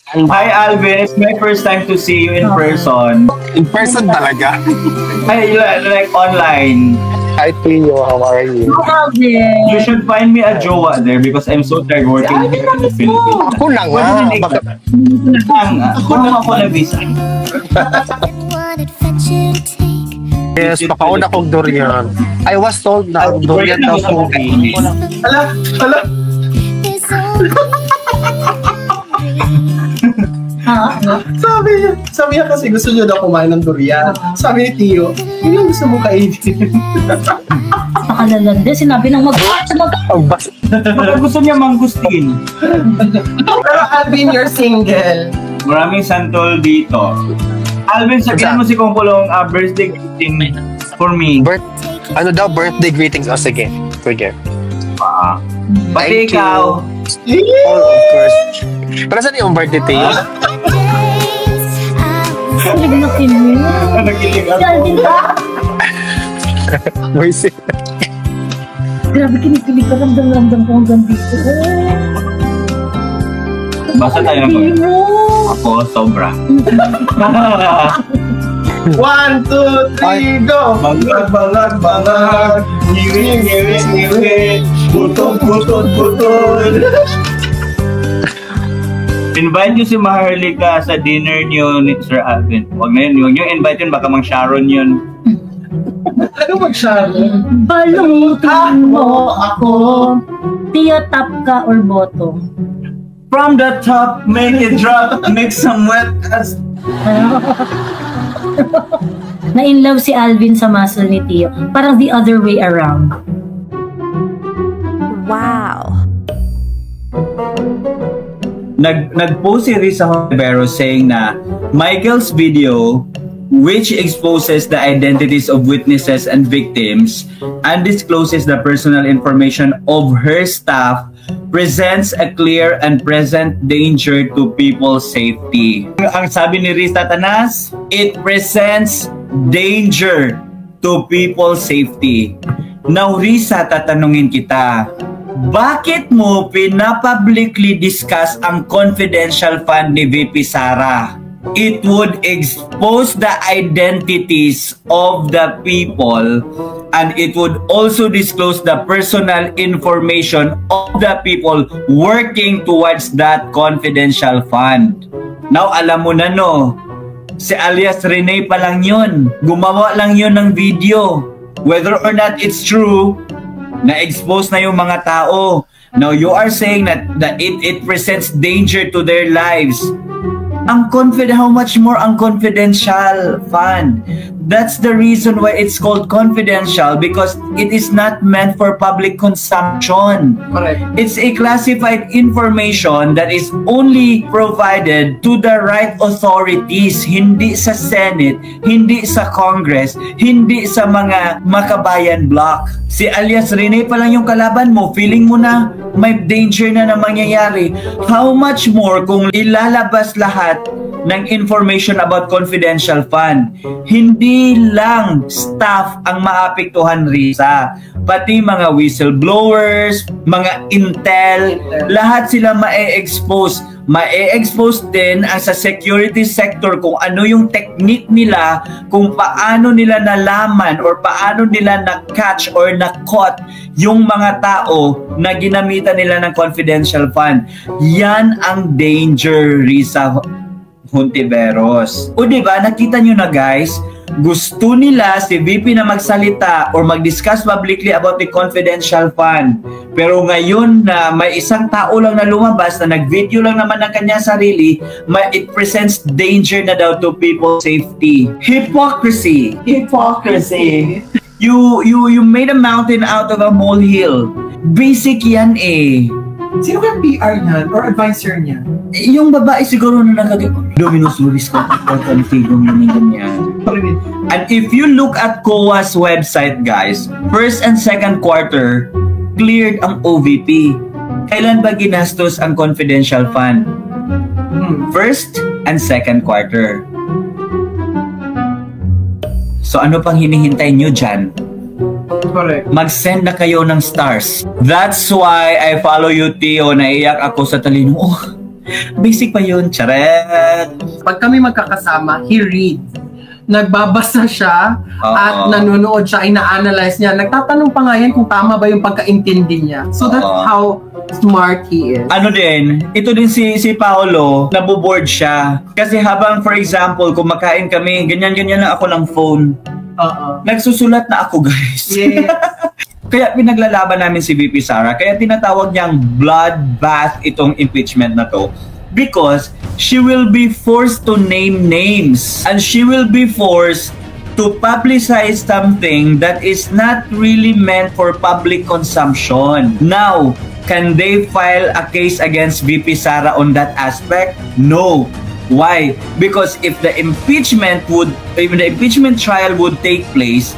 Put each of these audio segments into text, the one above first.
Hi Alvin, it's my first time to see you in person. In person talaga? Ay, like online. Hi Tio, how are you? You should find me a jowa there because I'm so tired working here in the Philippines. Ako na nga. Ako na ako na visa. Yes, papauna kong durian. I was told na durian daw movie. Hala. Sabi niya kasi gusto niyo daw kumain ng durian. Sabi ni Tio, yun yung gusto mo kainin. Nakalalanda, sinabi ng Baka gusto niya mangustin. Pero Alvin, you're single. Maraming santol dito. Alvin, sabihin mo si Kongkolong birthday greeting for me. Ano daw, birthday greetings? O sige, sige. Pati ikaw. Oh, of course. Pero saan yung birthday Tio? Kilig na kilig. Nakilig ako. Moise. Grabe kinikilig ka, ramdam-ramdam ko hanggang dito. Basta tayo na ako, sobra. 1, 2, 3, go! Bangag. Ngiwit. Putol. Invite nyo si Maharlika sa dinner niyo ni Sir Alvin. Huwag na yun. Huwag nyo invite yun. Baka mang Sharon yun. Ano mag-Sharon? Balutan mo ako. Tiyo, top ka or bottom? From the top, make it drop. Make some wet ass. Na-inlove si Alvin sa muscle ni Tiyo. Parang the other way around. Wow. Nag-post si Risa Hontiveros saying na Michael's video, which exposes the identities of witnesses and victims and discloses the personal information of her staff, presents a clear and present danger to people's safety. Ang sabi ni Risa Tanas, it presents danger to people's safety. Now Risa, tatanungin kita, bakit mo pinapublicly discuss ang confidential fund ni VP Sara? It would expose the identities of the people and it would also disclose the personal information of the people working towards that confidential fund. Now, alam mo na no, si alias Rene pa lang yun. Gumawa lang yun ng video. Whether or not it's true, na-expose na yung mga tao. Now, you are saying that it presents danger to their lives. How much more ang confidential fund? That's the reason why it's called confidential, because it is not meant for public consumption. Correct. It's a classified information that is only provided to the right authorities, hindi sa Senate, hindi sa Congress, hindi sa mga makabayan block. Si alias Rene pa lang yung kalaban mo, feeling mo na may danger na mangyayari. How much more kung ilalabas lahat ng information about confidential fund? Hindi lang staff ang maapektuhan, Risa, pati mga whistleblowers, mga intel, lahat sila ma-expose. Ma-expose din ang sa security sector kung ano yung technique nila, kung paano nila nalaman or paano nila na-catch or na-caught yung mga tao na ginamitan nila ng confidential fund. Yan ang danger, Risa Hontiveros. O diba, nakita nyo na guys, gusto nila si VP na magsalita or mag-discuss publicly about the confidential fund. Pero ngayon na may isang tao lang na lumabas na nag-video lang naman ng kanya sarili, it presents danger na daw to people's safety. Hypocrisy. You made a mountain out of a molehill. Basic yan eh. Sino kang PR niyan or advisor niya? Yung babae siguro na Dominus Luis ko. And if you look at COA's website, guys, first and second quarter, cleared ang OVP. Kailan ba ginastos ang confidential fund? First and second quarter. So ano pang hinihintay nyo dyan? Correct. Mag-send na kayo ng stars. That's why I follow you, Tio. Naiyak ako sa talino. Oh, Basic pa yun, charet. Pag kami magkakasama, he reads. Nagbabasa siya at nanonood siya, ina-analyze niya. Nagtatanong pa nga yan kung tama ba yung pagkaintindi niya. So that's how smart he is. Ano din, ito din si Paolo, naboboard siya. Kasi habang, for example, kung makain kami, ganyan-ganyan lang ako ng phone. Nagsusulat na ako, guys. Yeah. Kaya pinaglalaban namin si VP Sara. Kaya tinatawag niyang bloodbath itong impeachment na to. Because she will be forced to name names. And she will be forced to publicize something that is not really meant for public consumption. Now, can they file a case against VP Sara on that aspect? No. Why? Because if the impeachment trial would take place,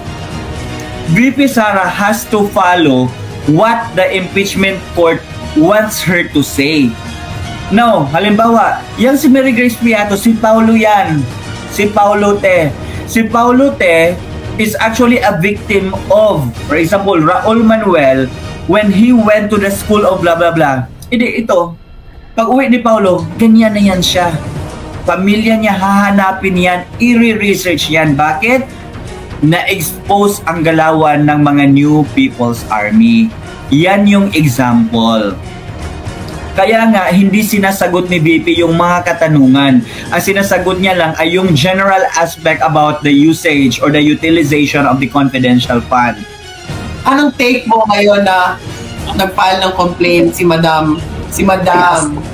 VP Sara has to follow what the impeachment court wants her to say. Now, halimbawa, yan si Mary Grace Piato, si Paulo yan. Si Paulo Te. Si Paulo Te is actually a victim of, for example, Raul Manuel when he went to the school of blah blah blah. Ito, pag uwi ni Paulo, ganyan na yan siya. Pamilya niya hahanapin yan, i-research yan. Bakit? Na-expose ang galawan ng mga New People's Army. Yan yung example. Kaya nga, hindi sinasagot ni VP yung mga katanungan. Ang sinasagot niya lang ay yung general aspect about the usage or the utilization of the confidential fund. Anong take mo ngayon na nag-file ng complaint si Madam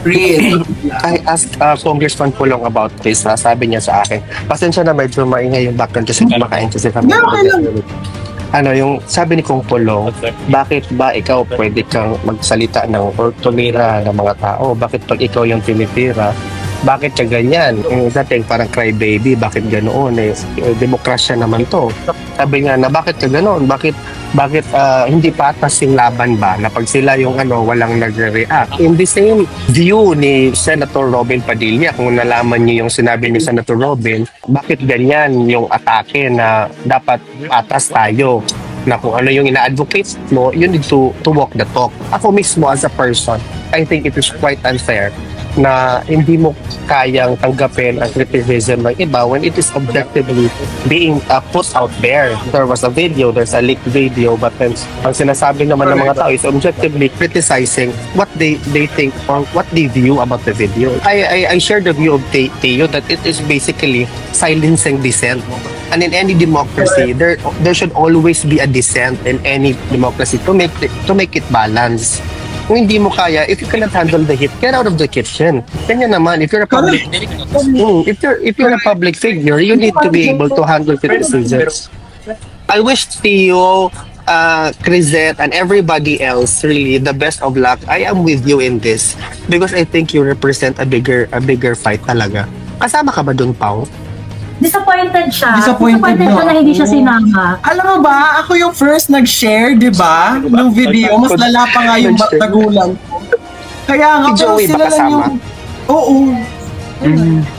Reed? I asked Congressman Pulong about this. Sabi niya sa akin, pasensya na medyo maingay yung background kasi kumakain kasi kami. Yung sabi ni Kong Pulong, bakit ba ikaw pwede kang magsalita ng or tumira ng mga tao? Bakit pag ikaw yung tinitira, bakit siya ganyan? Yung dating parang crybaby, bakit ganoon? Demokrasya naman to. Sabi nga na bakit ka ganoon? Bakit hindi patas yung laban ba na pag sila yung walang nagre-react? In the same view ni Senator Robin Padilla, kung nalaman niyo yung sinabi ni Senator Robin, bakit ganyan yung atake na dapat patas tayo? Na kung ano yung ina-advocate mo, you need to walk the talk. Ako mismo as a person, I think it is quite unfair na hindi mo kayang tanggapin ang criticism ng iba when it is objectively being put out there. There was a video, there's a leaked video, but then ang sinasabi naman ng mga tao is objectively criticizing what they think or what they view about the video. I share the view of Teo that it is basically silencing dissent. And in any democracy, there should always be a dissent in any democracy to make it balanced. Kung hindi mo kaya, if you cannot handle the heat, get out of the kitchen. Ganyan naman, if you're a public figure, you need to be able to handle criticisms. I wish Theo, Crisette, and everybody else really the best of luck. I am with you in this because I think you represent a bigger fight talaga. Kasama ka ba dun, Pao? Disappointed siya. Disappointed siya na hindi siya sinama. Alam mo ba, ako yung first nag-share, di ba? Ng video. Mas lala pa nga yung tagulang ko. Kaya nga, pero sila lang yung... Oo.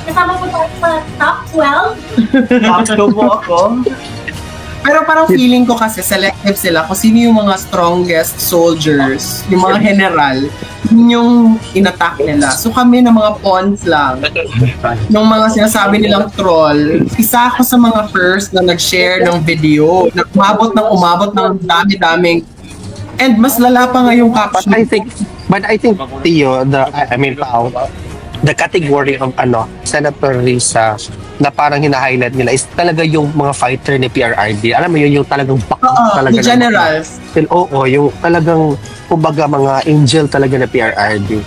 Kasama mo tayo sa top 12? Top 2 po ako. Pero parang feeling ko kasi selective sila kung sino yung mga strongest soldiers, yung mga general, yun yung inattack nila. So kami na mga pawns lang. Yung mga sinasabi nilang troll, isa ako sa mga first na nag-share ng video, na umabot ng dami-daming, and mas lala pa nga yung caption. But I think Theo, Pao, the category of Senator Risa na parang hina-highlight nila is talaga yung mga fighter ni PRRD. Alam mo yun, yung talagang talaga the generals. Oo, yung talagang kumbaga mga angel talaga na PRRD.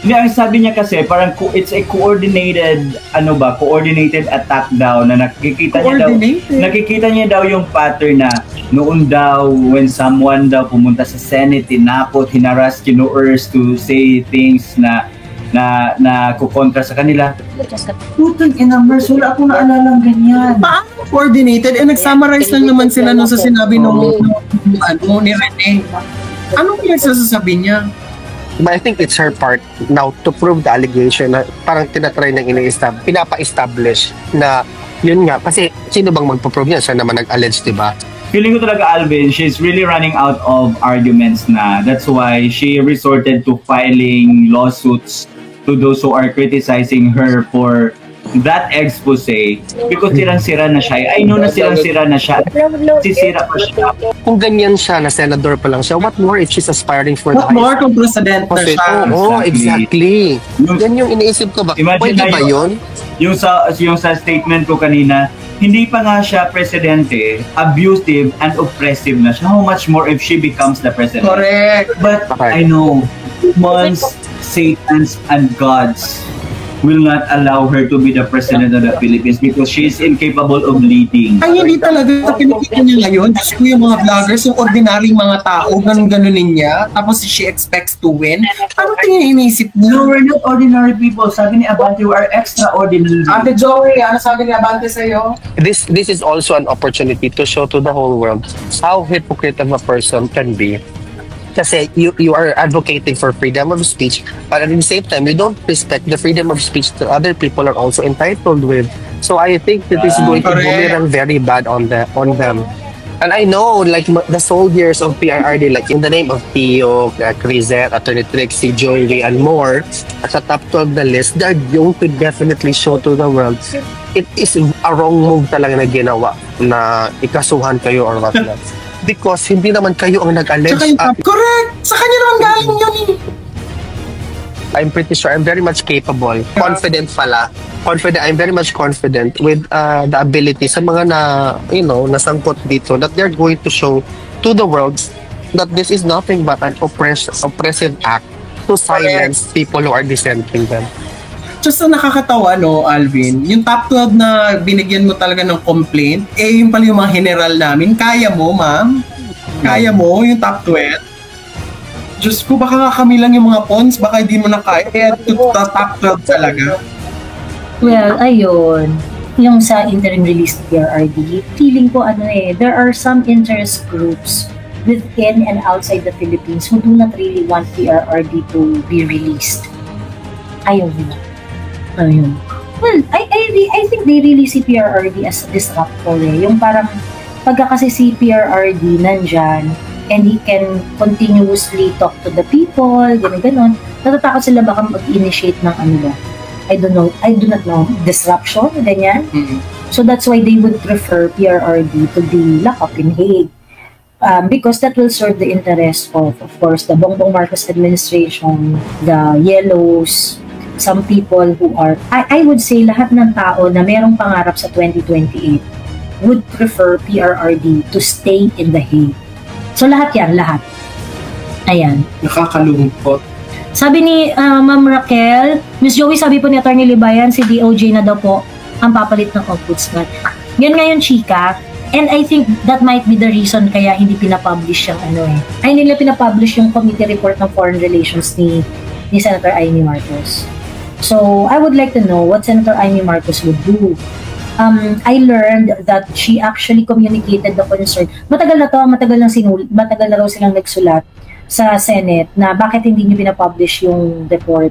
Hindi, ang sabi niya kasi parang it's a coordinated attack daw na nakikita niya daw yung pattern na noon daw when someone daw pumunta sa Senate, tinakot, hinaras, kinuurs to say things na kukontra sa kanila. Putang ina, Mers, wala akong naalalang ganyan. Paano coordinated? Nag-summarize lang naman sila nung sa sinabi ni Rene. Anong pinagsasasabi niya? But I think it's her part now to prove the allegation na parang tinatry ng pinapa-establish na yun nga. Kasi sino bang magpo-prove niya? Siya naman nag-allege, diba? Feeling ko talaga, Alvin, she's really running out of arguments na. That's why she resorted to filing lawsuits to those who are criticizing her for that expose because sirang-sira na siya. I know na sirang-sira na siya. Sisira pa siya. Kung ganyan siya, na senador pa lang siya, what more if she's aspiring for the What more kung president na office? siya? Oo, exactly. Yan yung iniisip ko ba? Imagine Pwede na ba yun? Yung sa statement ko kanina, hindi pa nga siya presidente, abusive and oppressive na siya. How much more if she becomes the president? Correct. But I know humans, Satans, and gods will not allow her to be the president of the Philippines because she is incapable of leading. Ay, hindi talaga. Sa pinakita niya ngayon, Diyos ko yung mga vloggers, yung ordinaryong mga tao, ganun-ganunin niya, tapos she expects to win. Ano tingin iniisip niya? No, we're not ordinary people. Sabi ni Abante, we are extraordinary. Ate Joey, ano sabi ni Abante sa'yo? This is also an opportunity to show to the whole world how hypocrite of a person can be. Kasi you are advocating for freedom of speech, but at the same time, you don't respect the freedom of speech that other people are also entitled with. So I think that is going to boomerang very bad on them. And I know, like, the soldiers of PRRD, like in the name of Tio, Crisette, Attorney Trixie, Joey, and more, at the top 12 the list, they're going to definitely show to the world it is a wrong move talaga na ginawa na ikasuhan kayo or whatnot. Because hindi naman kayo ang nag-allege. Correct! Sa kanya naman galing yun eh. I'm pretty sure I'm very much capable. Confident pala. I'm very much confident with the ability sa mga nasangkot dito that they're going to show to the world that this is nothing but an oppressive act to silence people who are dissenting them. Just so nakakatawa, no, Alvin, yung top 12 na binigyan mo talaga ng complaint, yung pala yung mga general namin. Kaya mo, ma'am? Kaya mo yung top 12? Diyos ko, baka nga kami lang yung mga pawns, baka hindi mo na kaya. Kaya top 12 talaga. Well, ayun. Yung sa interim release ng PRRD, feeling ko there are some interest groups within and outside the Philippines who do not really want PRRD to be released. Ayaw nila. Ayun. Well, I think they really see PRRD as a disruptor Yung parang pagka kasi si PRRD nandyan and he can continuously talk to the people, gano'n, natatakot sila baka mag-initiate ng I do not know, disruption, ganyan. Mm-hmm. So that's why they would prefer PRRD to be locked up in Hague. Because that will serve the interest of course, the Bongbong Marcos administration, the Yellows, some people who are, I would say lahat ng tao na merong pangarap sa 2028 would prefer PRRD to stay in The Hague. So lahat yan, lahat. Ayan. Nakakalungkot. Sabi ni Ma'am Raquel, Miss Joey, sabi po ni Atty. Libayan, si DOJ na daw po ang papalit ng ombudsman. Yan ngayon, chika. And I think that might be the reason kaya hindi pinapublish yung Ay, hindi nila pinapublish yung committee report ng foreign relations ni Senator Amy Marcos. So, I would like to know what Senator Amy Marcos would do. I learned that she actually communicated the concern. Matagal na raw silang nagsulat sa Senate na bakit hindi niyo pinapublish yung report